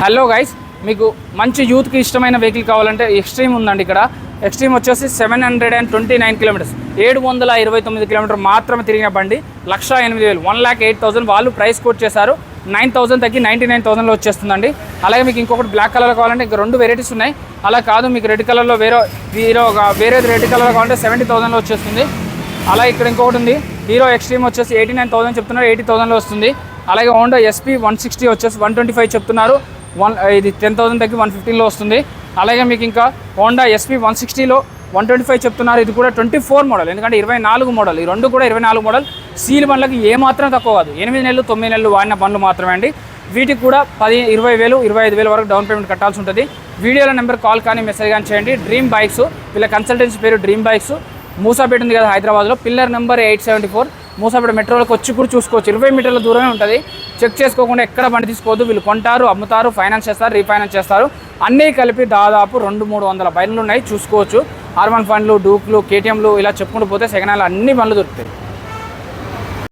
Hello guys, మీకు మంచి యూత్కి ఇష్టమైన వెహికల్ కావాలంటే ఎక్స్ట్రీమ్ ఉందండి. ఇక్కడ ఎక్స్ట్రీమ్ వచ్చేసి 729 కిలోమీటర్స్, 729 కిలోమీటర్ మాత్రమే తిరిగిన బండి. 1,08,000 1,08,000 వాళ్ళు ప్రైస్ కోట్ చేశారు. 9,000 తగ్గి 99,000లో వచ్చేస్తుందండి. అలాగే మీకు ఇంకొకటి బ్లాక్ కలర్ కావాలంటే ఇంకా 2 వెరైటీస్ ఉన్నాయి. అలా కాదు, మీకు రెడ్ కలర్లో వేరే రెడ్ కలర్ కావాలంటే 70,000లో వచ్చేస్తుంది. అలా ఇక్కడ ఇంకొకటి ఉంది, హీరో ఎక్స్ట్రీమ్ వచ్చేసి 89,000 చెప్తున్నారు, 80,000లో వస్తుంది. అలాగే హోండా SP 160 వచ్చేసి 125 చెప్తున్నారు, ఇది 10,000 తగ్గి 115లో వస్తుంది. అలాగే మీకు ఇంకా హోండా SP 160లో 125 చెప్తున్నారు, ఇది కూడా 24 మోడల్, ఎందుకంటే 24 మోడల్. ఈ రెండు కూడా 24 మోడల్. సీల్ బండ్లకి ఏమాత్రం తక్కువ కాదు, 8 నెలలు 9 నెలలు వాడిన బండ్లు మాత్రమే అండి. వీటికి కూడా 20,000 25,000 వరకు డౌన్ పేమెంట్ కట్టాల్సి ఉంటుంది. వీడియోలో నెంబర్ కాల్ కానీ మెసేజ్ కానీ చేయండి. డ్రీమ్ బైక్స్, వీళ్ళ కన్సల్టెన్సీ పేరు డ్రీమ్ బైక్స్. మూసాపేట ఉంది కదా హైదరాబాద్లో, పిల్లర్ నెంబర్ 874. మూసాపేట మెట్రోలకు వచ్చి కూడా చూసుకోవచ్చు, 20 మీటర్ల దూరమే ఉంటుంది. చెక్ చేసుకోకుండా ఎక్కడ బండి తీసుకోవద్దు. వీళ్ళు కొంటారు, అమ్ముతారు, ఫైనాన్స్ చేస్తారు, రీఫైనాన్స్ చేస్తారు. అన్నీ కలిపి దాదాపు 200-300 బండ్లు ఉన్నాయి, చూసుకోవచ్చు. R1 ఫండ్లు, డూక్లు, KTMలు ఇలా చెప్పుకుంటూ పోతే సెకండ్ హ్యాండ్లో అన్ని బండ్లు దొరుకుతాయి.